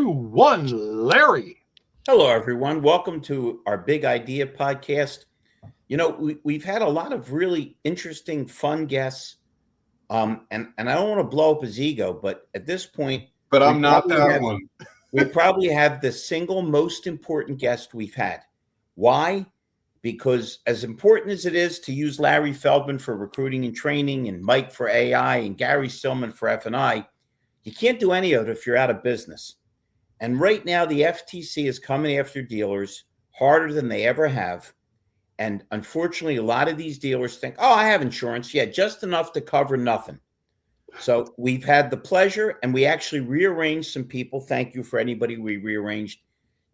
2, 1, Larry. Hello, everyone. Welcome to our Big Idea podcast. You know, we've had a lot of really interesting, fun guests, and I don't want to blow up his ego, but at this point, but I'm not that one. We probably have the single most important guest we've had. Why? Because as important as it is to use Larry Feldman for recruiting and training, and Mike for AI, and Gary Stillman for F&I, you can't do any of it if you're out of business. And right now, the FTC is coming after dealers harder than they ever have. And unfortunately, a lot of these dealers think, oh, I have insurance. Yeah, just enough to cover nothing. So we've had the pleasure, and we actually rearranged some people. Thank you for anybody we rearranged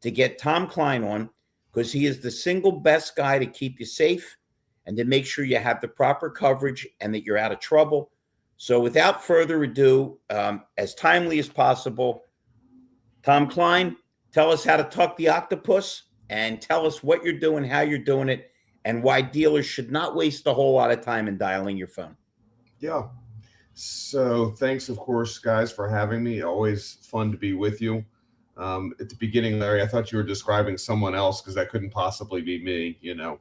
to get Tom Kline on, because he is the single best guy to keep you safe and to make sure you have the proper coverage and that you're out of trouble. So without further ado, as timely as possible, Tom Kline, tell us how to tuck the octopus and tell us what you're doing, how you're doing it, and why dealers should not waste a whole lot of time in dialing your phone. Yeah. So thanks, of course, guys, for having me. Always fun to be with you. At the beginning, Larry, I thought you were describing someone else because that couldn't possibly be me, you know.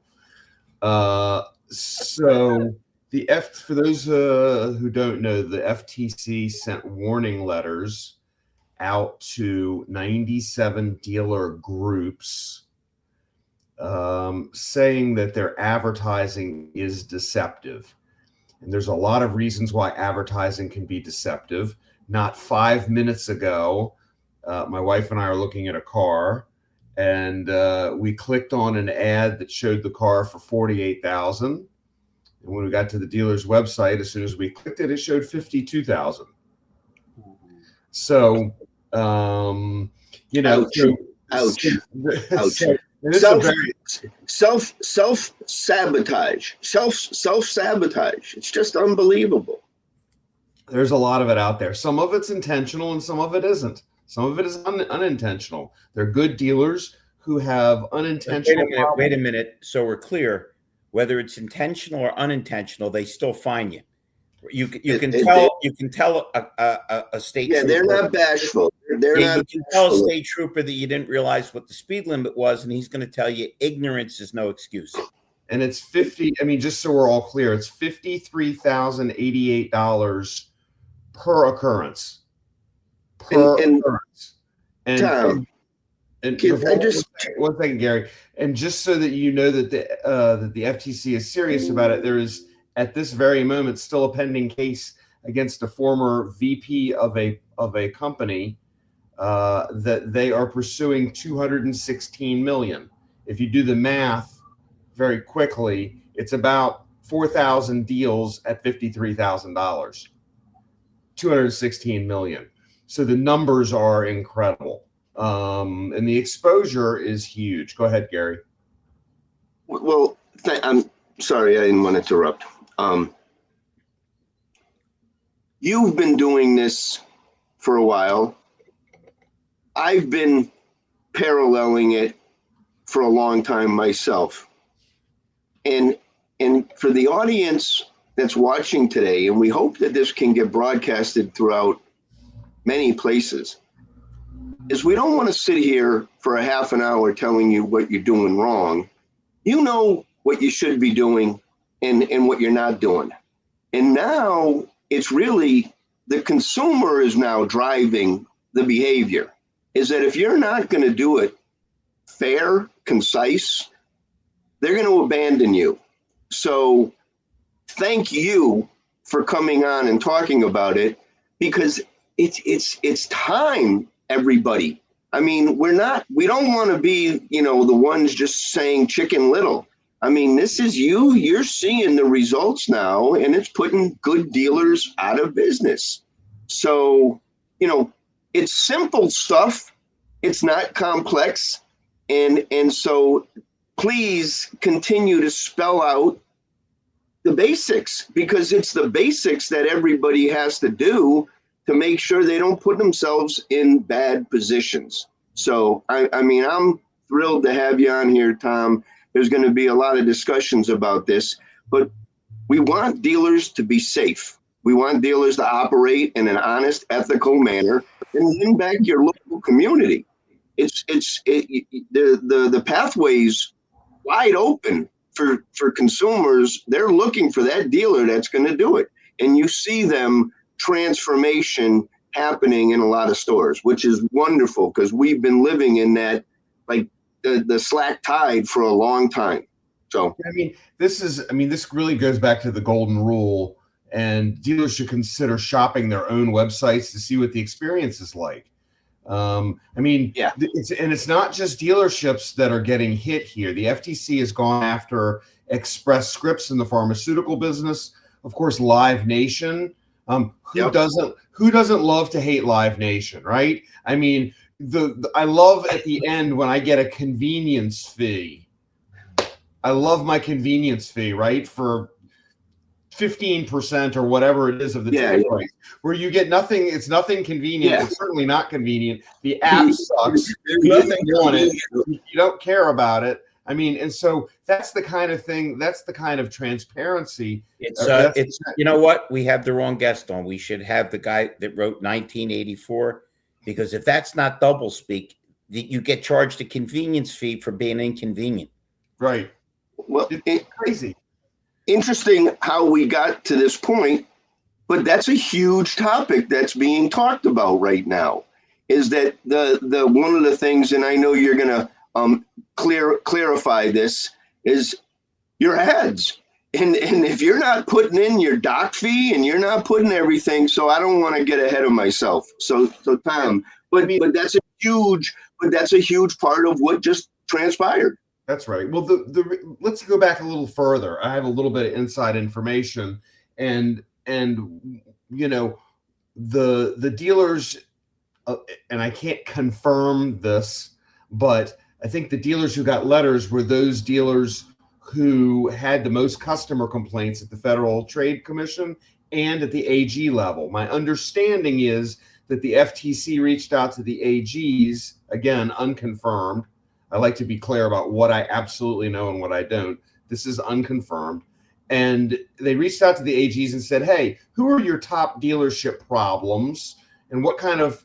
So for those who don't know, the FTC sent warning letters out to 97 dealer groups saying that their advertising is deceptive. And there's a lot of reasons why advertising can be deceptive. Not 5 minutes ago, my wife and I are looking at a car, and we clicked on an ad that showed the car for $48,000. And when we got to the dealer's website, as soon as we clicked it, it showed $52,000. So, you know, ouch. Self-sabotage. It's just unbelievable. There's a lot of it out there. Some of it's intentional and some of it isn't. Some of it is unintentional. They're good dealers who have unintentional. Wait a minute. So we're clear, whether it's intentional or unintentional, they still fine you. You can tell a state trooper. They're not bashful. You can tell a state trooper that you didn't realize what the speed limit was, and he's going to tell you ignorance is no excuse. And it's just so we're all clear, it's $53,088 per occurrence. Tom, one second, Gary. And just so that you know that the FTC is serious about it, there is at this very moment still a pending case against a former VP of a company that they are pursuing $216 million. If you do the math very quickly, it's about 4,000 deals at $53,000. $216 million. So the numbers are incredible, and the exposure is huge. Go ahead, Gary. Well, I'm sorry, I didn't want to interrupt. You've been doing this for a while. I've been paralleling it for a long time myself. And for the audience that's watching today, and we hope that this can get broadcasted throughout many places, is we don't want to sit here for a half an hour telling you what you're doing wrong. You know what you should be doing and what you're not doing. And now it's really the consumer is now driving the behavior. Is that if you're not going to do it fair, concise, they're going to abandon you. So thank you for coming on and talking about it, because it's time, everybody. I mean, we don't want to be, the ones just saying Chicken Little. I mean, this is you're seeing the results now, and it's putting good dealers out of business. So, it's simple stuff. It's not complex. And so please continue to spell out the basics, because it's the basics that everybody has to do to make sure they don't put themselves in bad positions. So, I mean, I'm thrilled to have you on here, Tom. There's going to be a lot of discussions about this, but we want dealers to be safe. We want dealers to operate in an honest, ethical manner and win back your local local community. The pathways wide open for consumers. They're looking for that dealer that's going to do it. And you see them transformation happening in a lot of stores, which is wonderful because we've been living in that, like the slack tide for a long time. So, this really goes back to the golden rule, and dealers should consider shopping their own websites to see what the experience is like. It's not just dealerships that are getting hit here. The FTC has gone after Express Scripts in the pharmaceutical business. Of course, Live Nation. Who doesn't love to hate Live Nation, right? I mean, I love at the end when I get a convenience fee. I love my convenience fee, right? For 15% or whatever it is of the ticket price, where you get nothing. It's nothing convenient. Yeah. It's certainly not convenient. The app sucks. You want it. You don't care about it. I mean, and so that's the kind of thing. That's the kind of transparency. It's you know what? We have the wrong guest on. We should have the guy that wrote 1984, because if that's not double speak, you get charged a convenience fee for being inconvenient. Right. Well, it's crazy. Interesting how we got to this point, but that's a huge topic that's being talked about right now. Is that the one of the things, and I know you're going to clarify this, is your ads, and if you're not putting in your doc fee and you're not putting everything, so I don't want to get ahead of myself. So Tom, but that's a huge part of what just transpired. That's right. Well, let's go back a little further. I have a little bit of inside information, and you know, the dealers, and I can't confirm this, but I think the dealers who got letters were those dealers who had the most customer complaints at the Federal Trade Commission and at the AG level. My understanding is that the FTC reached out to the AGs, again, unconfirmed. I like to be clear about what I absolutely know and what I don't. This is unconfirmed. And they reached out to the AGs and said, hey, who are your top dealership problems? And what kind of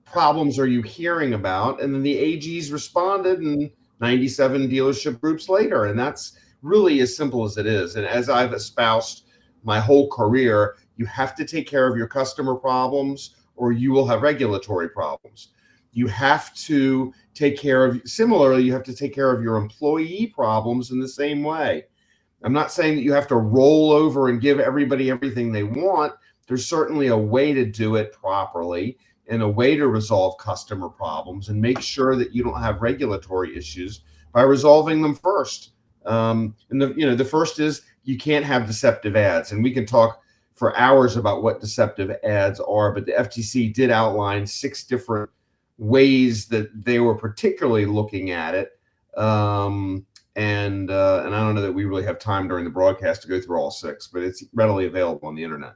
problems are you hearing about? And then the AGs responded, and 97 dealership groups later. And that's really as simple as it is. And as I've espoused my whole career, you have to take care of your customer problems or you will have regulatory problems. You have to take care of, similarly, you have to take care of your employee problems in the same way. I'm not saying that you have to roll over and give everybody everything they want. There's certainly a way to do it properly and a way to resolve customer problems and make sure that you don't have regulatory issues by resolving them first. And the first is you can't have deceptive ads. And we can talk for hours about what deceptive ads are, but the FTC did outline 6 different ways that they were particularly looking at it. And I don't know that we really have time during the broadcast to go through all 6, but it's readily available on the internet.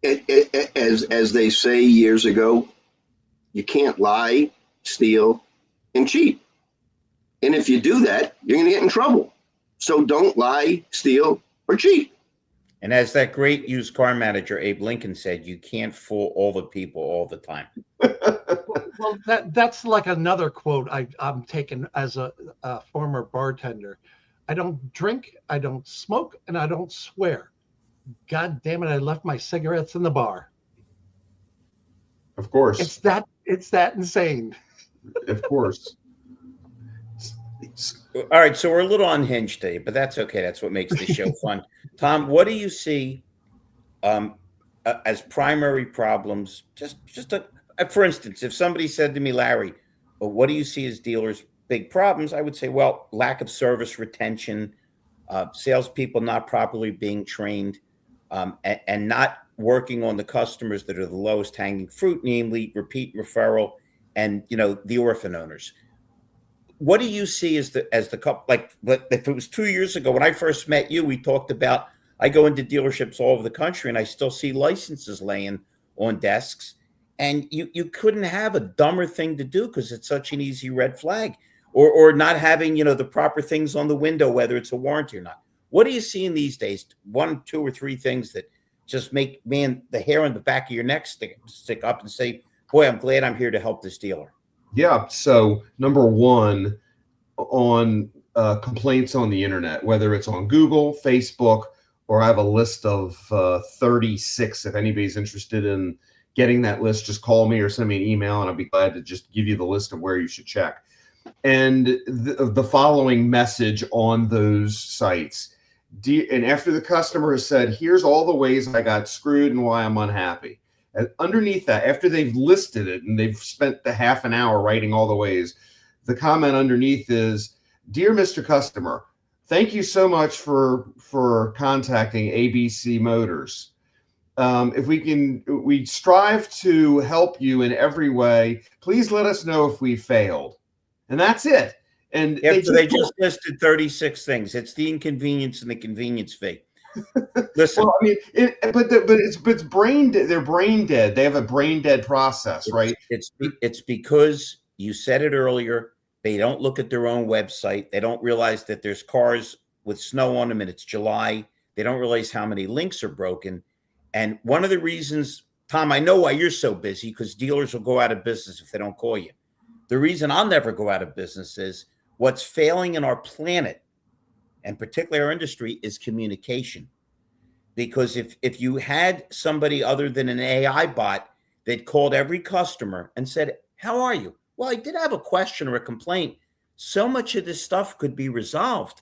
As they say years ago, you can't lie, steal, and cheat. And if you do that, you're going to get in trouble. So don't lie, steal, or cheat. And as that great used car manager Abe Lincoln said, you can't fool all the people all the time. Well, that's like another quote I'm taking as a former bartender. I don't drink, I don't smoke, and I don't swear. God damn it, I left my cigarettes in the bar. Of course. It's that insane. Of course. All right, so we're a little unhinged today, but that's okay. That's what makes the show fun. Tom, what do you see as primary problems? For instance, if somebody said to me, Larry, well, what do you see as dealers' big problems? I would say, well, lack of service retention, salespeople not properly being trained, and not working on the customers that are the lowest hanging fruit, namely repeat referral and the orphan owners. What do you see as the couple? Like if it was 2 years ago when I first met you, we talked about, I go into dealerships all over the country and I still see licenses laying on desks, and you couldn't have a dumber thing to do because it's such an easy red flag, or not having the proper things on the window, whether it's a warranty or not. What are you seeing these days? 1, 2, or 3 things that just make the hair on the back of your neck stick up and say, Boy, I'm glad I'm here to help this dealer. Yeah. So number one, on complaints on the internet, whether it's on Google, Facebook, or I have a list of 36. If anybody's interested in getting that list, just call me or send me an email, and I'll be glad to just give you the list of where you should check. And the following message on those sites. And after the customer has said, here's all the ways I got screwed and why I'm unhappy. And underneath that, after they've listed it and they've spent the half an hour writing all the ways, the comment underneath is, dear Mr. Customer, thank you so much for contacting ABC Motors. If we strive to help you in every way. Please let us know if we failed. And that's it. And they just listed 36 things. It's the inconvenience and the convenience fee. Listen, well, I mean, it's brain dead. They're brain dead. They have a brain dead process, right? It's because you said it earlier. They don't look at their own website. They don't realize that there's cars with snow on them and it's July. They don't realize how many links are broken. And one of the reasons, Tom, I know why you're so busy, because dealers will go out of business if they don't call you. The reason I'll never go out of business is what's failing in our planet, and particularly our industry, is communication. Because if you had somebody other than an AI bot that called every customer and said, how are you? Well, I did have a question or a complaint. So much of this stuff could be resolved.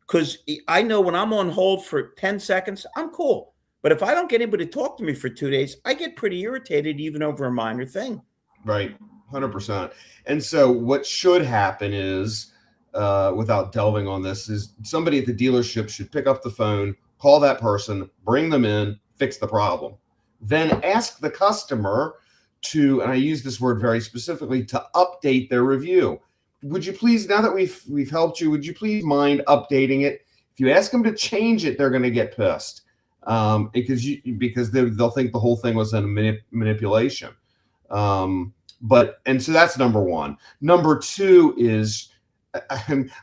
Because I know when I'm on hold for 10 seconds, I'm cool. But if I don't get anybody to talk to me for 2 days, I get pretty irritated even over a minor thing. Right. 100%. And so what should happen is, without delving on this, is somebody at the dealership should pick up the phone, call that person, bring them in, fix the problem. Then ask the customer to, and I use this word very specifically, to update their review. Would you please, now that we've helped you, would you please mind updating it? If you ask them to change it, they're going to get pissed, because they'll think the whole thing was a manipulation. And so that's number one. Number two is,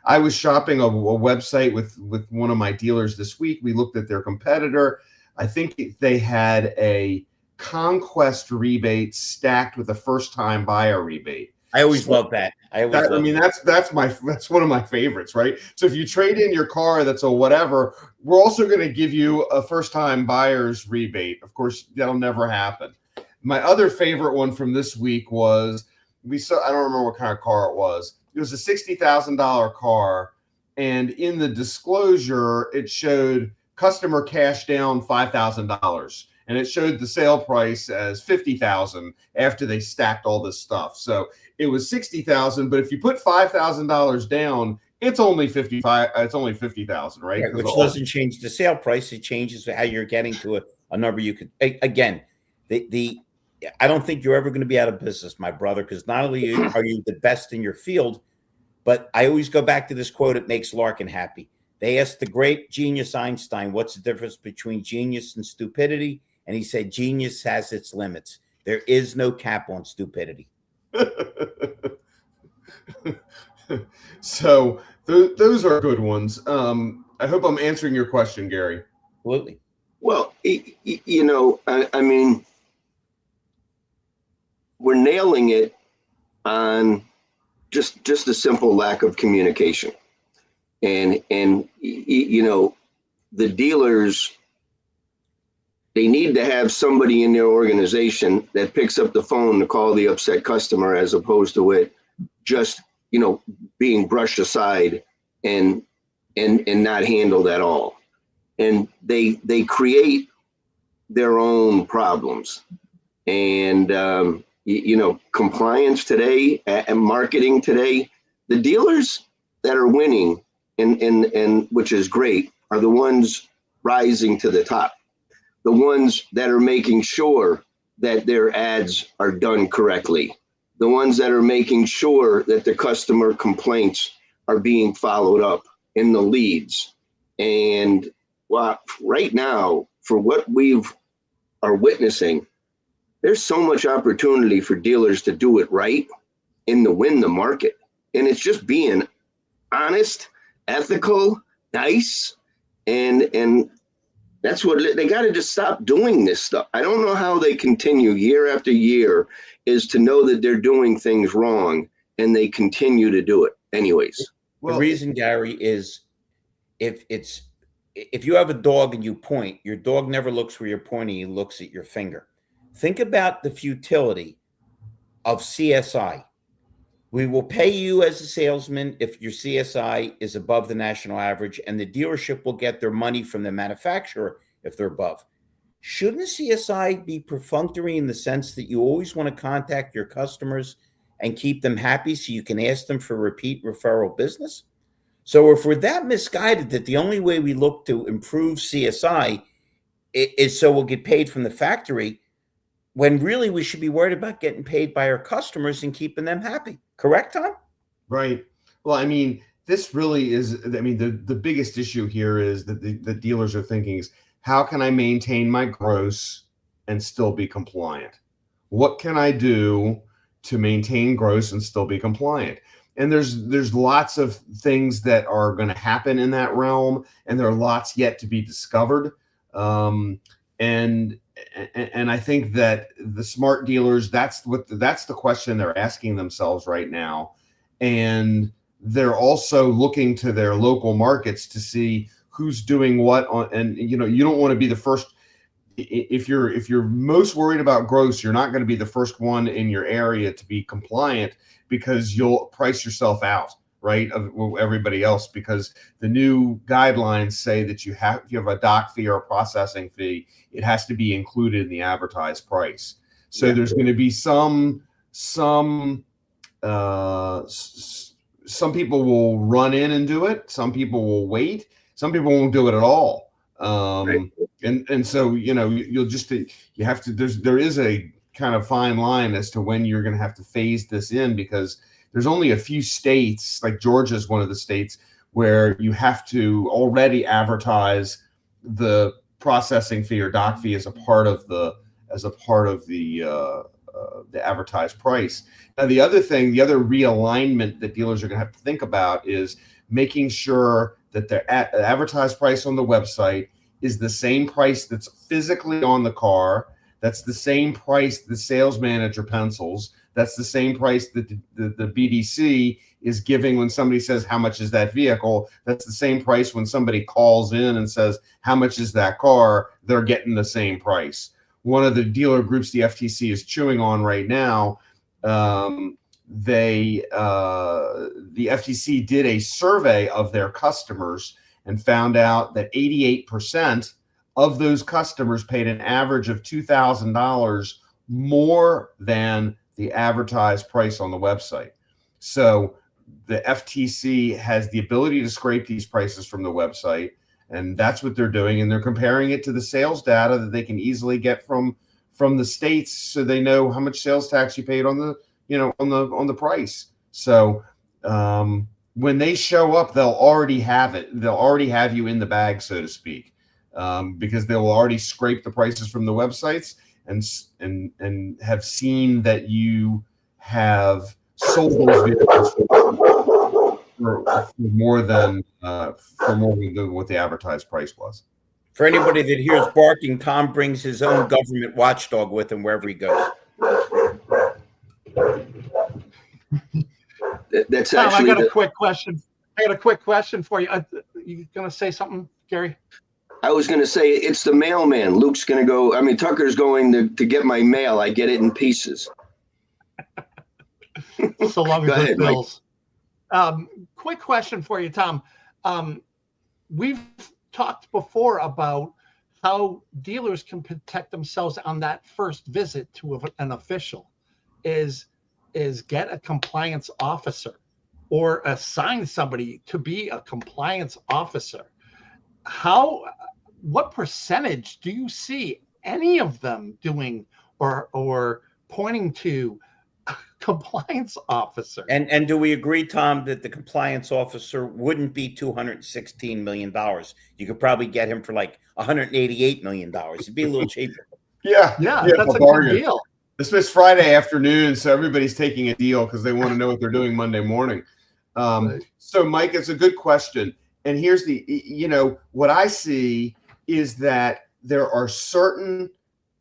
I was shopping a website with one of my dealers this week. We looked at their competitor. I think they had a conquest rebate stacked with a first-time buyer rebate. I always love that. That's one of my favorites, right? So if you trade in your car that's a whatever, we're also going to give you a first-time buyer's rebate. Of course, that'll never happen. My other favorite one from this week was, I don't remember what kind of car it was. It was a $60,000 car, and in the disclosure, it showed customer cash down $5,000. And it showed the sale price as $50,000 after they stacked all this stuff. So it was $60,000, but if you put $5,000 down, it's only $55,000. It's only $50,000, right? Yeah, which doesn't change the sale price. It changes how you're getting to a number you could. Again, I don't think you're ever going to be out of business, my brother, because not only are you the best in your field, but I always go back to this quote. It makes Larkin happy. They asked the great genius Einstein, "What's the difference between genius and stupidity?" And he said, genius has its limits. There is no cap on stupidity. So those are good ones. I hope I'm answering your question, Gary. Absolutely. Well, I mean, we're nailing it on just a simple lack of communication. And the dealers, they need to have somebody in their organization that picks up the phone to call the upset customer, as opposed to it just, being brushed aside and not handled at all. And they create their own problems. And, compliance today and marketing today, the dealers that are winning and which is great, are the ones rising to the top. The ones that are making sure that their ads are done correctly. The ones that are making sure that the customer complaints are being followed up in the leads. And right now, for what we are witnessing, there's so much opportunity for dealers to do it right and to win the market. And it's just being honest, ethical, nice, and That's what they got to just stop doing this stuff. I don't know how they continue year after year is to know that they're doing things wrong and they continue to do it anyways. The reason, Gary, is if you have a dog and you point, your dog never looks where you're pointing, he looks at your finger. Think about the futility of CSI. We will pay you as a salesman if your CSI is above the national average, and the dealership will get their money from the manufacturer if they're above. Shouldn't CSI be perfunctory in the sense that you always want to contact your customers and keep them happy so you can ask them for repeat referral business? So if we're that misguided that the only way we look to improve CSI is so we'll get paid from the factory, when really we should be worried about getting paid by our customers and keeping them happy. Correct, Tom? Right. Well, I mean, this really is, I mean, the biggest issue here is that the dealers are thinking is, how can I maintain my gross and still be compliant? What can I do to maintain gross and still be compliant? And there's lots of things that are going to happen in that realm, and there are lots yet to be discovered. And I think that the smart dealers, that's the question they're asking themselves right now. And they're also looking to their local markets to see who's doing what on, and you don't want to be the first. If you're most worried about gross, you're not going to be the first one in your area to be compliant, because you'll price yourself out, right, of everybody else, because the new guidelines say that if you have a dock fee or a processing fee, it has to be included in the advertised price. So there's going to be some people will run in and do it. Some people will wait. Some people won't do it at all. And so, you'll just, you have to, there is a kind of fine line as to when you're going to have to phase this in, because there's only a few states, like Georgia is one of the states, where you have to already advertise the processing fee or dock fee as a part of the advertised price. Now, the other realignment that dealers are going to have to think about is making sure that the advertised price on the website is the same price that's physically on the car. That's the same price the sales manager pencils. That's the same price that the BDC is giving when somebody says, how much is that vehicle? That's the same price when somebody calls in and says, how much is that car? They're getting the same price. One of the dealer groups the FTC is chewing on right now, the FTC did a survey of their customers and found out that 88% of those customers paid an average of $2,000 more than the advertised price on the website. So the FTC has the ability to scrape these prices from the website, and that's what they're doing. And they're comparing it to the sales data that they can easily get from the states, so they know how much sales tax you paid on the on the price. So when they show up, they'll already have it. They'll already have you in the bag, so to speak, because they will already scrape the prices from the websites and have seen that you have sold those vehicles for more than what the advertised price was. For anybody that hears barking, Tom brings his own government watchdog with him wherever he goes. That's Tom, actually. I got a quick question. For you. You gonna say something, Gary? I was going to say it's the mailman. Luke's going to go. I mean, Tucker's going to get my mail. I get it in pieces. So long as it bills. Mike. Quick question for you, Tom. We've talked before about how dealers can protect themselves on that first visit to an official. Is get a compliance officer or assign somebody to be a compliance officer. What percentage do you see any of them doing or pointing to a compliance officer? And do we agree, Tom, that the compliance officer wouldn't be $216 million? You could probably get him for like $188 million. It'd be a little cheaper. Yeah, that's a good deal. It's Friday afternoon, so everybody's taking a deal because they want to know what they're doing Monday morning. Right. So, Mike, it's a good question. And here's what I see is that there are certain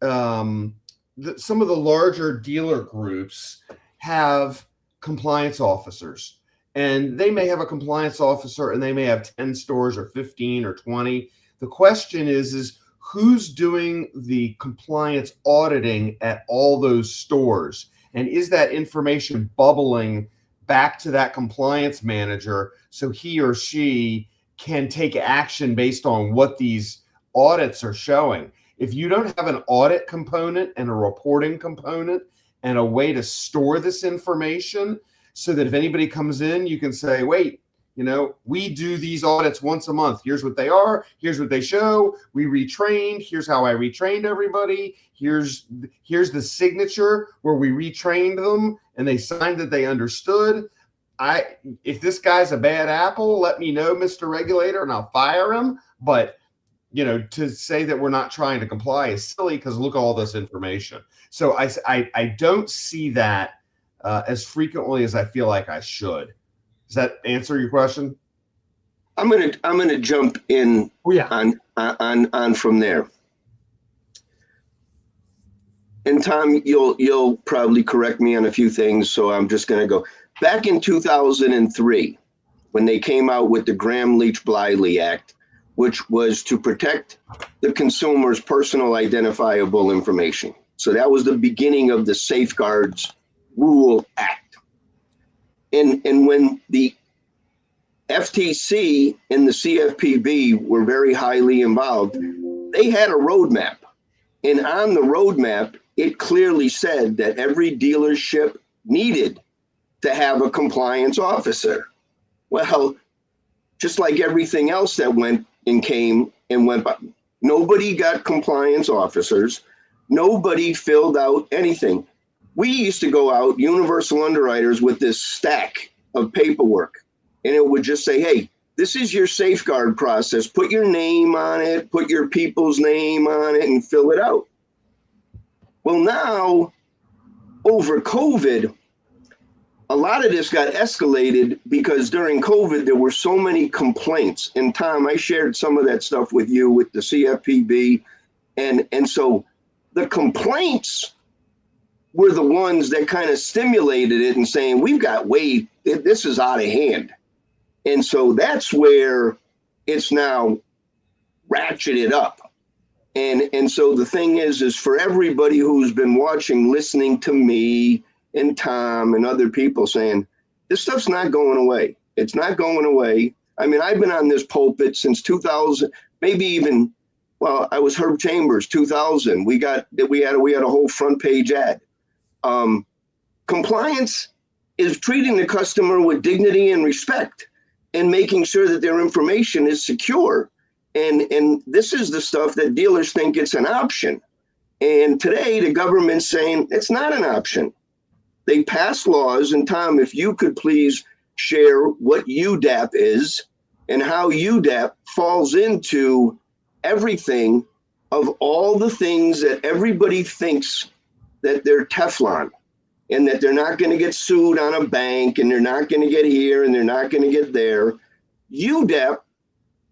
some of the larger dealer groups have compliance officers, and they may have a compliance officer and they may have 10 stores or 15 or 20. The question is who's doing the compliance auditing at all those stores? And is that information bubbling back to that compliance manager so he or she can take action based on what these audits are showing? If you don't have an audit component and a reporting component and a way to store this information so that if anybody comes in, you can say, wait, we do these audits once a month. Here's what they are. Here's what they show. We retrained. Here's how I retrained everybody. Here's the signature where we retrained them and they signed that they understood. If this guy's a bad apple, let me know, Mr. Regulator, and I'll fire him. But to say that we're not trying to comply is silly because look at all this information. So I don't see that as frequently as I feel like I should. Does that answer your question? I'm gonna jump in on from there. And Tom, you'll probably correct me on a few things, so I'm just gonna go back in 2003 when they came out with the Gramm-Leach-Bliley Act, which was to protect the consumer's personal identifiable information. So that was the beginning of the Safeguards Rule Act. And when the FTC and the CFPB were very highly involved, they had a roadmap. And on the roadmap, it clearly said that every dealership needed to have a compliance officer. Well, just like everything else that went by, nobody got compliance officers. Nobody filled out anything. We used to go out, Universal Underwriters, with this stack of paperwork, and it would just say, hey, this is your safeguard process. Put your name on it, put your people's name on it, and fill it out. Well, now, over COVID, a lot of this got escalated because during COVID, there were so many complaints. And Tom, I shared some of that stuff with you with the CFPB. And so the complaints were the ones that kind of stimulated it and saying, this is out of hand. And so that's where it's now ratcheted up. And so the thing is for everybody who's been watching, listening to me and Tom and other people saying, this stuff's not going away. It's not going away. I mean, I've been on this pulpit since 2000, maybe even, well, I was Herb Chambers, 2000. We had a whole front page ad. Compliance is treating the customer with dignity and respect and making sure that their information is secure. And this is the stuff that dealers think it's an option. And today the government's saying it's not an option. They passed laws, and Tom, if you could please share what UDAP is and how UDAP falls into everything of all the things that everybody thinks that they're Teflon and that they're not going to get sued on a bank and they're not going to get here and they're not going to get there. UDAP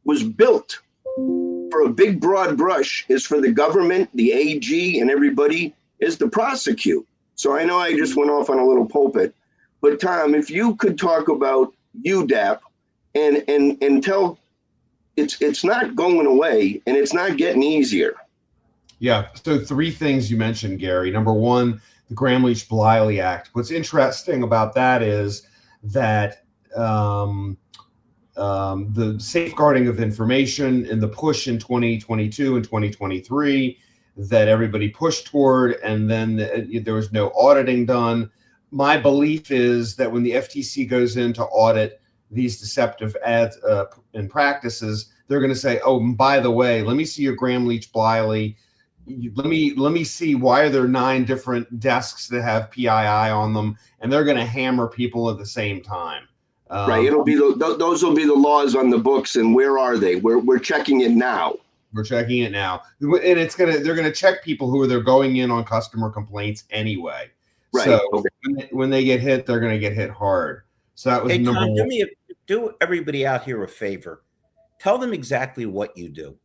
was built for a big broad brush is for the government, the AG, and everybody is to prosecute. So I know I just went off on a little pulpit, but Tom, if you could talk about UDAP and tell it's not going away and it's not getting easier. Yeah. So 3 things you mentioned, Gary. Number 1, the Gramm-Leach-Bliley Act. What's interesting about that is that the safeguarding of information and the push in 2022 and 2023 that everybody pushed toward, and then there was no auditing done. My belief is that when the FTC goes in to audit these deceptive ads and practices, they're going to say, oh, by the way, let me see your Gramm-Leach-Bliley. Let me see why are there 9 different desks that have PII on them, and they're going to hammer people at the same time. Right. It'll be those will be the laws on the books, and where are they? We're checking it now. We're checking it now, and they're gonna check people who are going in on customer complaints anyway. Right. So okay. when they get hit, they're gonna get hit hard. So that was number Tom, 1. do everybody out here a favor. Tell them exactly what you do.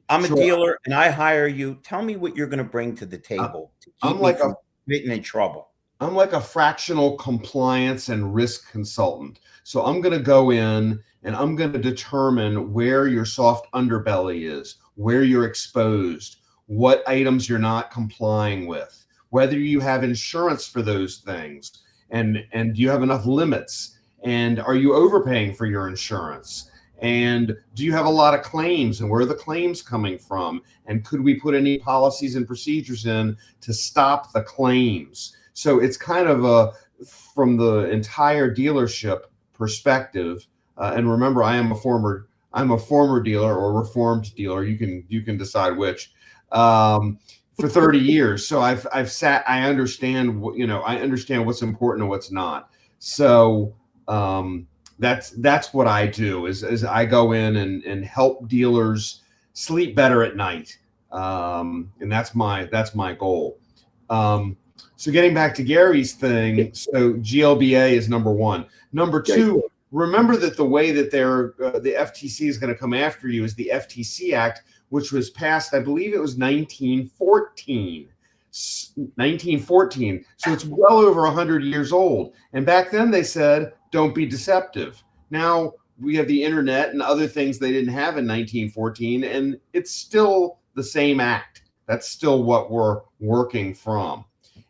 I'm a Sure. dealer and I hire you. Tell me what you're going to bring to the table to keep me from getting in trouble. I'm like a fractional compliance and risk consultant. So I'm going to go in and I'm going to determine where your soft underbelly is, where you're exposed, what items you're not complying with, whether you have insurance for those things, and do you have enough limits, and are you overpaying for your insurance, and do you have a lot of claims, and where are the claims coming from, and could we put any policies and procedures in to stop the claims. So it's kind of from the entire dealership perspective. And remember, I'm a former dealer or reformed dealer. You can decide which. For 30 years, so I've sat. I understand I understand what's important and what's not. So that's what I do. Is I go in and help dealers sleep better at night. And that's my goal. So getting back to Gary's thing, so GLBA is number one. Number two, remember that the way that the FTC is going to come after you is the FTC Act, which was passed, I believe it was 1914. 1914. So it's well over 100 years old. And back then they said, don't be deceptive. Now we have the internet and other things they didn't have in 1914, and it's still the same act. That's still what we're working from.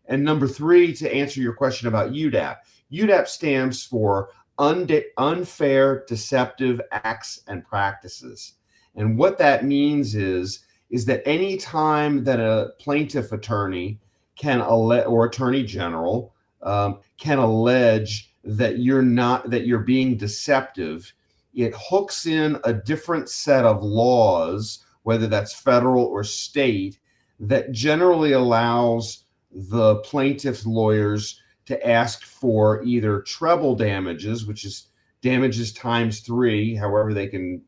And number three, to answer your question about UDAP, UDAP stands for Unfair Deceptive Acts and Practices. And what that means is that any time that a plaintiff attorney or attorney general can allege that you're being deceptive, it hooks in a different set of laws, whether that's federal or state, that generally allows the plaintiff's lawyers to ask for either treble damages, which is damages times 3, however they can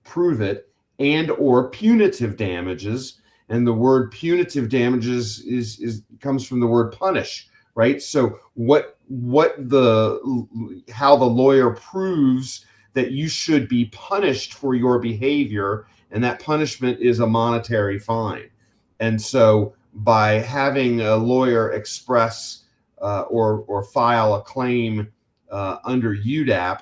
prove it, and or punitive damages. And the word punitive damages comes from the word punish, right? So how the lawyer proves that you should be punished for your behavior, and that punishment is a monetary fine. And so by having a lawyer express or file a claim under UDAP,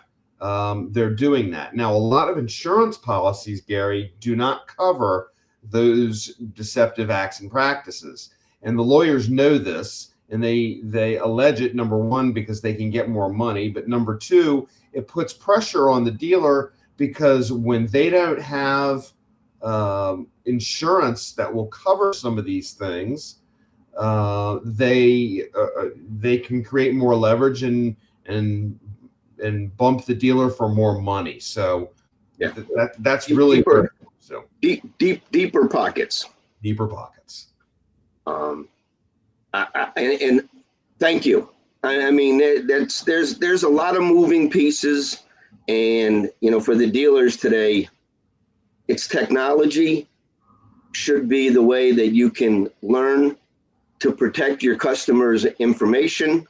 they're doing that. Now, a lot of insurance policies, Gary, do not cover those deceptive acts and practices. And the lawyers know this, and they allege it, number one, because they can get more money. But number two, it puts pressure on the dealer, because when they don't have insurance that will cover some of these things, they can create more leverage and bump the dealer for more money. So yeah, that's really deeper, so deeper pockets. Deeper pockets. And thank you. I mean, there's a lot of moving pieces, and for the dealers today, it's technology should be the way that you can learn to protect your customers' information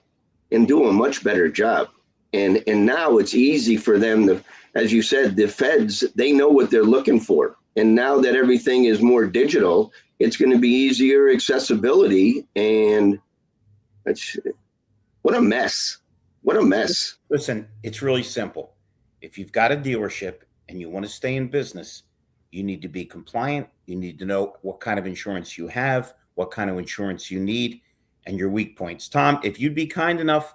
and do a much better job. And now it's easy for them to, as you said, the feds, they know what they're looking for. And now that everything is more digital, it's going to be easier accessibility. And what a mess. What a mess. Listen, it's really simple. If you've got a dealership and you want to stay in business, you need to be compliant. You need to know what kind of insurance you have, what kind of insurance you need, and your weak points. Tom, if you'd be kind enough,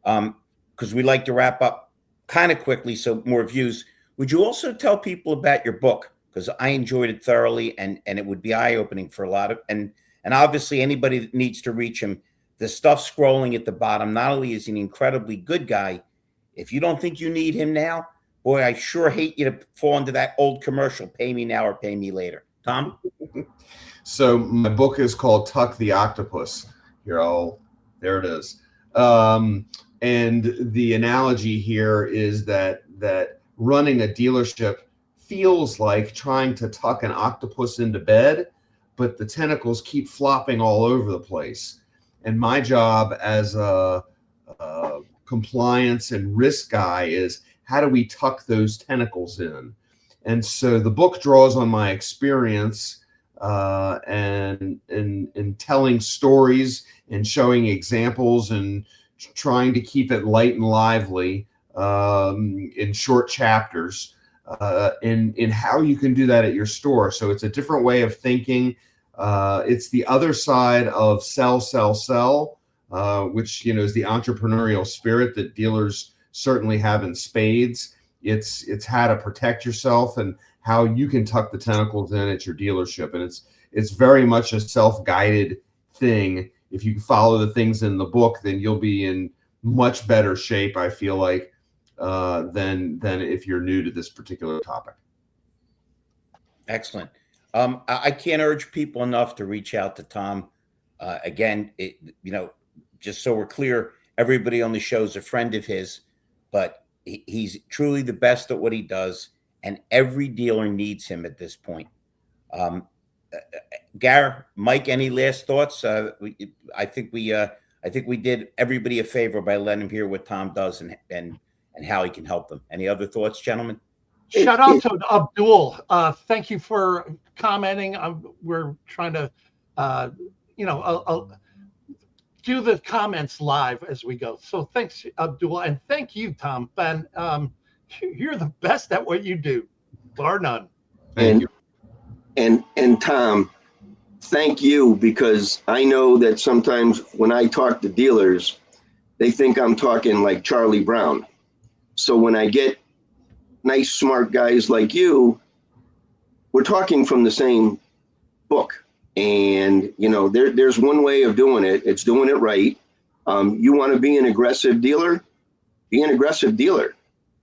because we like to wrap up kind of quickly, so more views, would you also tell people about your book? Because I enjoyed it thoroughly, and it would be eye-opening for a lot of, and obviously anybody that needs to reach him, the stuff scrolling at the bottom, not only is he an incredibly good guy, if you don't think you need him now, boy, I sure hate you to fall into that old commercial, pay me now or pay me later. Tom? So my book is called Tuck the Octopus. There it is. And the analogy here is that running a dealership feels like trying to tuck an octopus into bed, but the tentacles keep flopping all over the place. And my job as a compliance and risk guy is, how do we tuck those tentacles in? And so the book draws on my experience and in telling stories and showing examples and trying to keep it light and lively in short chapters in how you can do that at your store. So it's a different way of thinking. It's the other side of sell, sell, sell, which, you know, is the entrepreneurial spirit that dealers certainly have in spades. It's how to protect yourself and how you can tuck the tentacles in at your dealership. And it's very much a self-guided thing. If you follow the things in the book, then you'll be in much better shape, I feel like, than if you're new to this particular topic. Excellent. I can't urge people enough to reach out to Tom. Again, you know, just so we're clear, everybody on the show is a friend of his, but he's truly the best at what he does, and every dealer needs him at this point. Gar, Mike, any last thoughts? I think we did everybody a favor by letting him hear what Tom does and how he can help them. Any other thoughts, gentlemen? Shout out to Abdul. Thank you for commenting. We're trying to, do the comments live as we go. So thanks, Abdul, and thank you, Tom. Ben, you're the best at what you do, bar none. Thank you. And Tom, thank you, because I know that sometimes when I talk to dealers, they think I'm talking like Charlie Brown. So when I get nice, smart guys like you, we're talking from the same book. And, you know, there's one way of doing it. It's doing it right. You want to be an aggressive dealer? Be an aggressive dealer.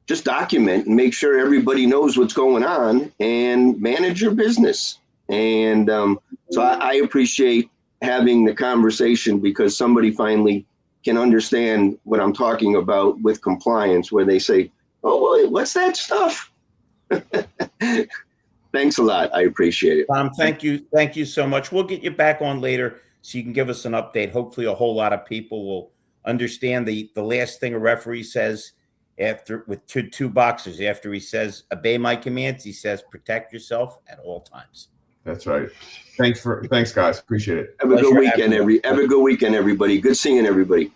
Just document and make sure everybody knows what's going on and manage your business. And so I appreciate having the conversation, because somebody finally can understand what I'm talking about with compliance, where they say, oh, what's that stuff? Thanks a lot. I appreciate it. Tom, thank you. Thank you so much. We'll get you back on later so you can give us an update. Hopefully a whole lot of people will understand the last thing a referee says after with two boxers. After he says, obey my commands, he says, protect yourself at all times. That's right. Thanks, guys. Appreciate it. Have a good weekend, everybody. Good seeing everybody.